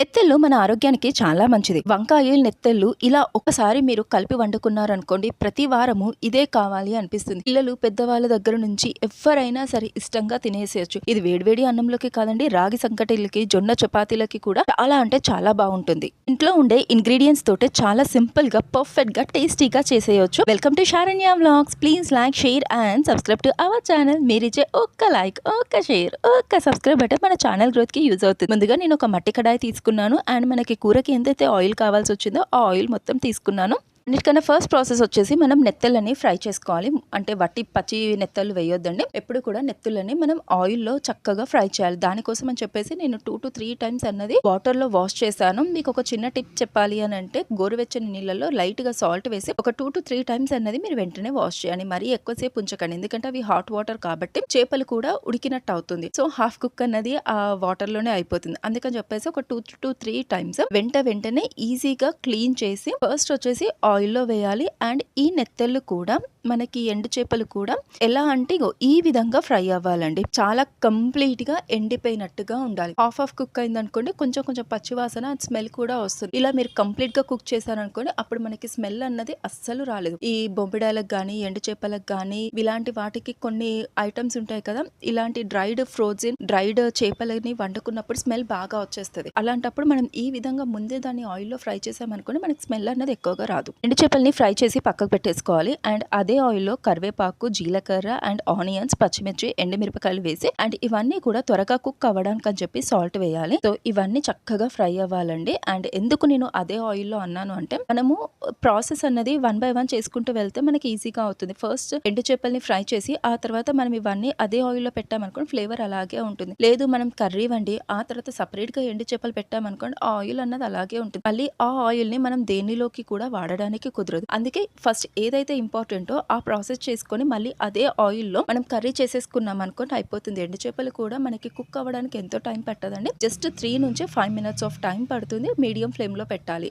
నెత్తెళ్ళు మన ఆరోగ్యానికి చాలా మంచిది. వంకాయ, నెత్తెళ్ళు ఇలా ఒకసారి మీరు కలిపి వండుకున్నారనుకోండి, ప్రతి వారము ఇదే కావాలి అనిపిస్తుంది. పిల్లలు, పెద్దవాళ్ళ దగ్గర నుంచి ఎవ్వరైనా సరే ఇష్టంగా తినేసేయొచ్చు. ఇది వేడివేడి అన్నంలోకి కాదండి, రాగి సంకటిలకి, జొన్న చపాతీలకి కూడా చాలా అంటే చాలా బాగుంటుంది. ఇంట్లో ఉండే ఇంగ్రీడియంట్స్ తోటే చాలా సింపుల్ గా, పర్ఫెక్ట్ గా, టేస్టీగా చేసేయొచ్చు. Welcome to Saranya vlogs. Please like, share and subscribe to our channel. మీరిచ్చే ఒక్క లైక్, ఒక్క షేర్, ఒక్క సబ్స్క్రైబ్ బటన్ మన ఛానల్ గ్రోత్ కి యూజ్ అవుతుంది. ముందుగా నేను ఒక మట్టి కడాయి తీసుకున్నాను అండ్ మనకి కూరకి ఎంతైతే ఆయిల్ కావాల్సి వచ్చిందో ఆ ఆయిల్ మొత్తం తీసుకున్నాను. అన్నిటికన్నా ఫస్ట్ ప్రాసెస్ వచ్చేసి మనం నెత్తళ్ళని ఫ్రై చేసుకోవాలి. అంటే వట్టి పచ్చి నెత్తళ్ళు వేయొద్దండి. ఎప్పుడు కూడా నెత్తళ్ళని మనం ఆయిల్లో చక్కగా ఫ్రై చేయాలి. దానికోసం అని చెప్పేసి నేను 2 to 3 టైమ్స్ అన్నది వాటర్లో వాష్ చేశాను. మీకు ఒక చిన్న టిప్ చెప్పాలి అని అంటే, గోరువెచ్చని నీళ్ళలో లైట్గా సాల్ట్ వేసి ఒక 2 to 3 టైమ్స్ అన్నది మీరు వెంటనే వాష్ చేయాలి. మరీ ఎక్కువసేపు ఉంచకండి, ఎందుకంటే అవి హాట్ వాటర్ కాబట్టి చేపలు కూడా ఉడికినట్టు అవుతుంది. సో హాఫ్ కుక్ అన్నది ఆ వాటర్లోనే అయిపోతుంది. అందుకని చెప్పేసి ఒక 2 to 3 టైమ్స్ వెంటనే ఈజీగా క్లీన్ చేసి ఫస్ట్ వచ్చేసి ఆయిల్లో వేయాలి. అండ్ ఈ నెత్తళ్ళు కూడా, మనకి ఎండు చేపలు కూడా ఎలా అంటే ఈ విధంగా ఫ్రై అవ్వాలండి. చాలా కంప్లీట్ గా ఎండిపోయినట్టుగా ఉండాలి. హాఫ్ కుక్ అయింది అనుకోండి, కొంచెం పచ్చివాసన, స్మెల్ కూడా వస్తుంది. ఇలా మీరు కంప్లీట్ గా కుక్ చేశారనుకోండి, అప్పుడు మనకి స్మెల్ అన్నది అస్సలు రాలేదు. ఈ బొంబిడాలకు గానీ, ఎండు చేపలకు గానీ, ఇలాంటి వాటికి కొన్ని ఐటమ్స్ ఉంటాయి కదా, ఇలాంటి డ్రైడ్ చేపలని వండుకున్నప్పుడు స్మెల్ బాగా వచ్చేస్తుంది. అలాంటప్పుడు మనం ఈ విధంగా ముందే దాన్ని ఆయిల్లో ఫ్రై చేసామనుకోండి, మనకి స్మెల్ అన్నది ఎక్కువగా రాదు. ఎండు చేపల్ని ఫ్రై చేసి పక్కకు పెట్టేసుకోవాలి. అండ్ అదే ఆయిల్లో కరివేపాకు, జీలకర్ర అండ్ ఆనియన్స్, పచ్చిమిర్చి, ఎండుమిరపకాయలు వేసి అండ్ ఇవన్నీ కూడా త్వరగా కుక్ అవ్వడానికి అని చెప్పి సాల్ట్ వేయాలి. సో ఇవన్నీ చక్కగా ఫ్రై అవ్వాలండి. అండ్ ఎందుకు నేను అదే ఆయిల్లో అన్నాను అంటే, మనము ప్రాసెస్ అన్నది 1 by 1 చేసుకుంటూ వెళ్తే మనకి ఈజీగా అవుతుంది. ఫస్ట్ ఎండు చేపల్ని ఫ్రై చేసి ఆ తర్వాత మనం ఇవన్నీ అదే ఆయిల్లో పెట్టామనుకోండి, ఫ్లేవర్ అలాగే ఉంటుంది. లేదు మనం కర్రీ వండి ఆ తర్వాత సపరేట్ గా ఎండు చేపలు పెట్టామనుకోండి, ఆ ఆయిల్ అన్నది అలాగే ఉంటుంది. మళ్ళీ ఆ ఆయిల్ ని మనం దేనిలోకి కూడా వాడడానికి కుదరదు. అందుకే ఫస్ట్ ఏదైతే ఇంపార్టెంటో ఆ ప్రాసెస్ చేసుకొని మళ్ళీ అదే ఆయిల్లో మనం కర్రీ చేసేసుకున్నాం అనుకోండి, అయిపోతుంది. ఎండు చేపలు కూడా మనకి కుక్ అవ్వడానికి ఎంతో టైం పట్టదండి. జస్ట్ 3 నుంచి 5 minutes ఆఫ్ టైం పడుతుంది. మీడియం ఫ్లేమ్ లో పెట్టాలి.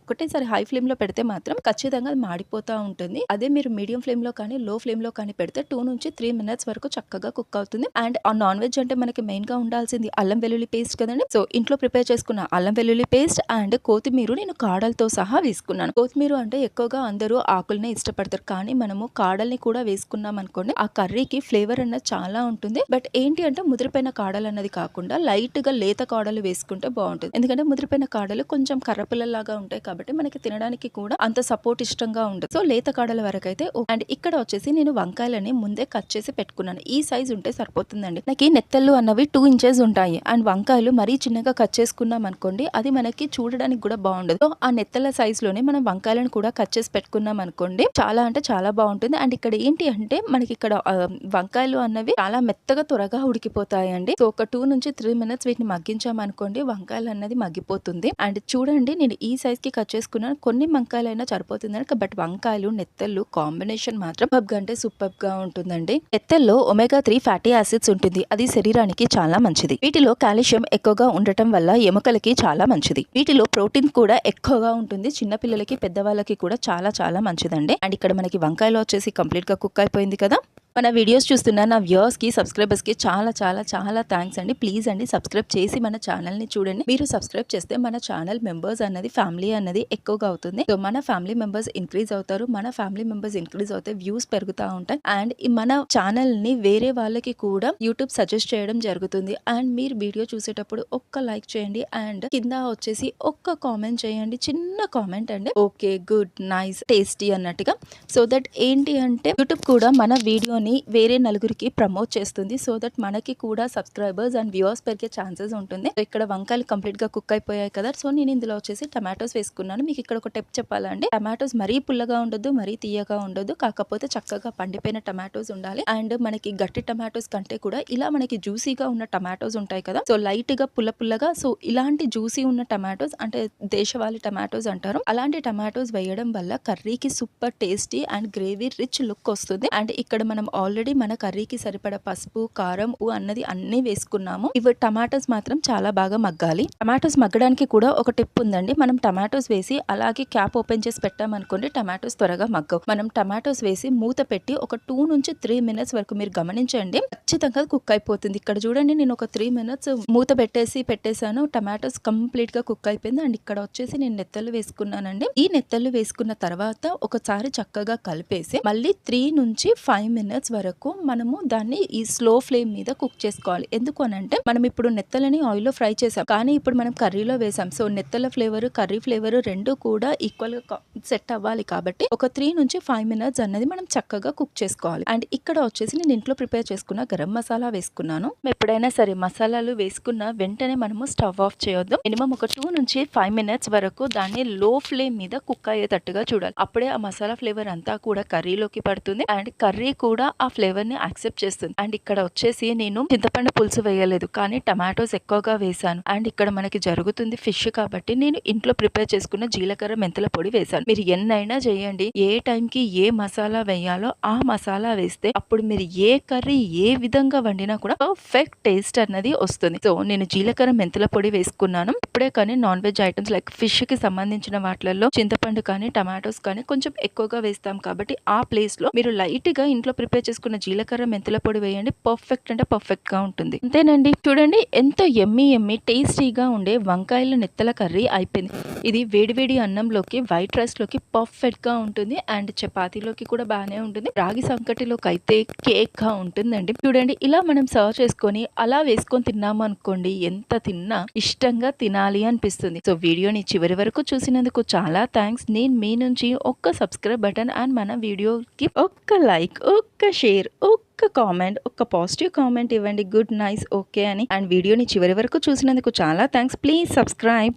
ఒకటేసారి హై ఫ్లేమ్ లో పెడితే మాత్రం ఖచ్చితంగా అది మాడిపోతా ఉంటుంది. అదే మీరు మీడియం ఫ్లేమ్ లో కానీ, లో ఫ్లేమ్ లో కానీ పెడితే 2 నుంచి 3 minutes వరకు చక్కగా కుక్ అవుతుంది. అండ్ ఆ నాన్ వెజ్ అంటే మనకి మెయిన్ గా ఉండాల్సింది అల్లం వెల్లుల్లి పేస్ట్ కదండి. సో ఇంట్లో ప్రిపేర్ చేసుకున్న అల్లం వెల్లుల్లి పేస్ట్ అండ్ కొత్తిమీర నేను కాడలతో సహా వేసుకున్నాను. కొత్తిమీర అంటే ఎక్కువగా అందరూ ఆకులనే ఇష్టపడతారు, కానీ మనము కాడల్ని కూడా వేసుకున్నాం అనుకోండి, ఆ కర్రీకి ఫ్లేవర్ అన్నది చాలా ఉంటుంది. బట్ ఏంటి అంటే, ముదిరిపోయిన కాడలు అన్నది కాకుండా లైట్ గా లేత కాడలు వేసుకుంటే బాగుంటుంది. ఎందుకంటే ముదిరిపోయిన కాడలు కొంచెం కర్రపిల్లలాగా ఉంటాయి కాబట్టి మనకి తినడానికి కూడా అంత సపోర్ట్ ఇష్టంగా ఉండదు. సో లేత కాడల వరకు అయితే. అండ్ ఇక్కడ వచ్చేసి నేను వంకాయలని ముందే కట్ చేసి పెట్టుకున్నాను. ఈ సైజ్ ఉంటే సరిపోతుందండి. నాకు ఈ నెత్తళ్ళు అన్నవి 2 inches ఉంటాయి. అండ్ వంకాయలు మరీ చిన్నగా కట్ చేసుకున్నాం అనుకోండి, అది మనకి చూడడానికి కూడా బాగుండదు. సో ఆ నెత్తళ్ళ సైజ్ లోనే మనం వంకాయలను కూడా కట్ చేసి పెట్టుకున్నాం అనుకోండి, చాలా అంటే చాలా బాగుంటుంది. అండ్ ఇక్కడ ఏంటి అంటే, మనకి ఇక్కడ వంకాయలు అన్నవి చాలా మెత్తగా త్వరగా ఉడికిపోతాయండి. సో ఒక 2 నుంచి 3 minutes వీటిని మగ్గించామనుకోండి, వంకాయలు అన్నది మగ్గిపోతుంది. అండ్ చూడండి, నేను ఈ సైజ్ కి కట్ చేసుకున్నాను. కొన్ని వంకాయలు అయినా సరిపోతుందండి, బట్ వంకాయలు నెత్తళ్ళు కాంబినేషన్ మాత్రం సూపర్ గా ఉంటుందండి. నెత్తల్లో ఒమేగా 3 ఫ్యాటీ యాసిడ్స్ ఉంటుంది. అది శరీరానికి చాలా మంచిది. వీటిలో కాల్షియం ఎక్కువగా ఉండటం వల్ల ఎముకలకి చాలా మంచిది. వీటిలో ప్రోటీన్ కూడా ఎక్కువగా ఉంటుంది. చిన్న పిల్లలకి, పెద్దవాళ్ళకి కూడా చాలా చాలా మంచిదండి. అండ్ ఇక్కడ మనకి వంకాయలు వచ్చేసి కంప్లీట్ గా కుక్ అయిపోయింది కదా. మన వీడియోస్ చూస్తున్న నా వ్యూవర్స్ కి, సబ్స్క్రైబర్స్ కి చాలా చాలా చాలా థ్యాంక్స్ అండి. ప్లీజ్ అండి సబ్స్క్రైబ్ చేసి మన ఛానల్ ని చూడండి. మీరు సబ్స్క్రైబ్ చేస్తే మన ఛానల్ మెంబర్స్ అన్నది, ఫ్యామిలీ అన్నది ఎక్కువగా అవుతుంది. సో మన ఫ్యామిలీ మెంబర్స్ ఇంక్రీజ్ అవుతారు. మన ఫ్యామిలీ మెంబర్స్ ఇంక్రీజ్ అవుతే వ్యూస్ పెరుగుతూ ఉంటాయి. అండ్ మన ఛానల్ ని వేరే వాళ్ళకి కూడా యూట్యూబ్ సజెస్ట్ చేయడం జరుగుతుంది. అండ్ మీరు వీడియో చూసేటప్పుడు ఒక్క లైక్ చేయండి. అండ్ కింద వచ్చేసి ఒక్క కామెంట్ చేయండి, చిన్న కామెంట్ అండి. ఓకే, గుడ్, నైస్, టేస్టీ అన్నట్టుగా. సో దట్ ఏంటి అంటే, యూట్యూబ్ కూడా మన వీడియోని వేరే నలుగురికి ప్రమోట్ చేస్తుంది. సో దట్ మనకి కూడా సబ్స్క్రైబర్స్ అండ్ వ్యూవర్స్ పెరిగే ఛాన్సెస్ ఉంటుంది. ఇక్కడ వంకాయలు కంప్లీట్ గా కుక్ అయిపోయాయి కదా. సో నేను ఇందులో వచ్చేసి టమాటోస్ వేసుకున్నాను. మీకు ఇక్కడ ఒక టిప్ చెప్పాలండి, టమాటోస్ మరీ పుల్లగా ఉండదు, మరీ తీయగా ఉండదు, కాకపోతే చక్కగా పండిపోయిన టమాటోస్ ఉండాలి. అండ్ మనకి గట్టి టమాటోస్ కంటే కూడా ఇలా మనకి జ్యూసీగా ఉన్న టమాటోస్ ఉంటాయి కదా, సో లైట్ గా పుల్లగా, సో ఇలాంటి జ్యూసీ ఉన్న టమాటోస్ అంటే దేశవాళీ టమాటోస్ అంటారు. అలాంటి టమాటోస్ వేయడం వల్ల కర్రీకి super tasty and gravy rich look వస్తుంది. అండ్ ఇక్కడ మనం ఆల్రెడీ మన కర్రీకి సరిపడా పసుపు, కారం, ఉప్పు అన్నది అన్నీ వేసుకున్నాము. ఇవి టమాటోస్ మాత్రం చాలా బాగా మగ్గాలి. టమాటోస్ మగ్గడానికి కూడా ఒక టిప్ ఉందండి. మనం టమాటోస్ వేసి అలాగే క్యాప్ ఓపెన్ చేసి పెట్టామనుకోండి టమాటోస్ త్వరగా మగ్గవు. మనం టమాటోస్ వేసి మూత పెట్టి ఒక 2 నుంచి 3 మినిట్స్ వరకు మీరు గమనించండి, ఖచ్చితంగా కుక్ అయిపోతుంది. ఇక్కడ చూడండి, నేను ఒక 3 మినిట్స్ మూత పెట్టేసాను. టమాటోస్ కంప్లీట్ గా కుక్ అయిపోయింది. అండ్ ఇక్కడ వచ్చేసి నేను నెత్తళ్ళు వేసుకున్నానండి. ఈ నెత్తళ్ళు వేసుకున్న తర్వాత ఒకసారి చక్కగా కలిపేసి మళ్ళీ 3 నుంచి 5 మినిట్స్ వరకు మనము దాన్ని ఈ స్లో ఫ్లేమ్ మీద కుక్ చేసుకోవాలి. ఎందుకు అనంటే మనం ఇప్పుడు నెత్తలని ఆయిల్ లో ఫ్రై చేసాం, కానీ ఇప్పుడు మనం కర్రీలో వేసాం. సో నెత్తల ఫ్లేవర్, కర్రీ ఫ్లేవర్ రెండు కూడా ఈక్వల్ గా సెట్ అవ్వాలి. కాబట్టి ఒక 3 నుంచి 5 మినిట్స్ అన్నది మనం చక్కగా కుక్ చేసుకోవాలి. అండ్ ఇక్కడ వచ్చేసి నేను ఇంట్లో ప్రిపేర్ చేసుకున్న గరం మసాలా వేసుకున్నాను. ఎప్పుడైనా సరే మసాలాలు వేసుకున్న వెంటనే మనము స్టవ్ ఆఫ్ చేయొద్దు. మినిమం ఒక 2 నుంచి 5 మినిట్స్ వరకు దాన్ని లో ఫ్లేమ్ మీద కుక్ అయ్యేటట్టుగా చూడాలి. అప్పుడే ఆ మసాలా ఫ్లేవర్ అంతా కూడా కర్రీలోకి పడుతుంది అండ్ కర్రీ కూడా ఆ ఫ్లేవర్ ని యాక్సెప్ట్ చేస్తుంది. అండ్ ఇక్కడ వచ్చేసి నేను చింతపండు పులుసు వేయలేదు, కానీ టమాటోస్ ఎక్కువగా వేసాను. అండ్ ఇక్కడ మనకి జరుగుతుంది ఫిష్ కాబట్టి నేను ఇంట్లో ప్రిపేర్ చేసుకున్న జీలకర్ర మెంతుల పొడి వేసాను. మీరు ఎన్నైనా చేయండి, ఏ టైంకి ఏ మసాలా వేయాలో ఆ మసాలా వేస్తే అప్పుడు మీరు ఏ కర్రీ ఏ విధంగా వండినా కూడా పర్ఫెక్ట్ టేస్ట్ అన్నది వస్తుంది. సో నేను జీలకర్ర మెంతుల పొడి వేసుకున్నాను. ఇప్పుడే కానీ non veg items like fish కి సంబంధించిన వాటిలలో చింతపండు కానీ టమాటోస్ కానీ కొంచెం ఎక్కువగా వేస్తాం కాబట్టి ఆ ప్లేస్ లో మీరు లైట్ గా ఇంట్లో ప్రిపేర్ చేసుకున్న జీలకర్ర మెంతుల పొడి వేయండి. పర్ఫెక్ట్ అంటే పర్ఫెక్ట్ గా ఉంటుంది. అంతేనండి, చూడండి ఎంతో ఎమ్మి టేస్టీగా ఉండే వంకాయల నెత్తల కర్రీ అయిపోయింది. ఇది వేడివేడి అన్నంలోకి, వైట్ రైస్ లోకి పర్ఫెక్ట్ గా ఉంటుంది అండ్ చపాతీలోకి కూడా బాగానే ఉంటుంది. రాగి సంకటిలోకి అయితే కేక్ గా ఉంటుందండి. చూడండి, ఇలా మనం సర్వ్ చేసుకొని అలా వేసుకొని తిన్నాము అనుకోండి, ఎంత తిన్నా ఇష్టంగా తినాలి అనిపిస్తుంది. సో వీడియోని చివరి వరకు చూసినందుకు చాలా థ్యాంక్స్. నేను మీ నుంచి ఒక్క సబ్స్క్రైబ్ బటన్ అండ్ మన వీడియోకి ఒక్క లైక్, ఒక్క షేర్, ఒక్క కామెంట్, ఒక్క పాజిటివ్ కామెంట్ ఇవ్వండి. గుడ్, నైస్, ఓకే అని. అండ్ వీడియోని చివరి వరకు చూసినందుకు చాలా థ్యాంక్స్. Please subscribe.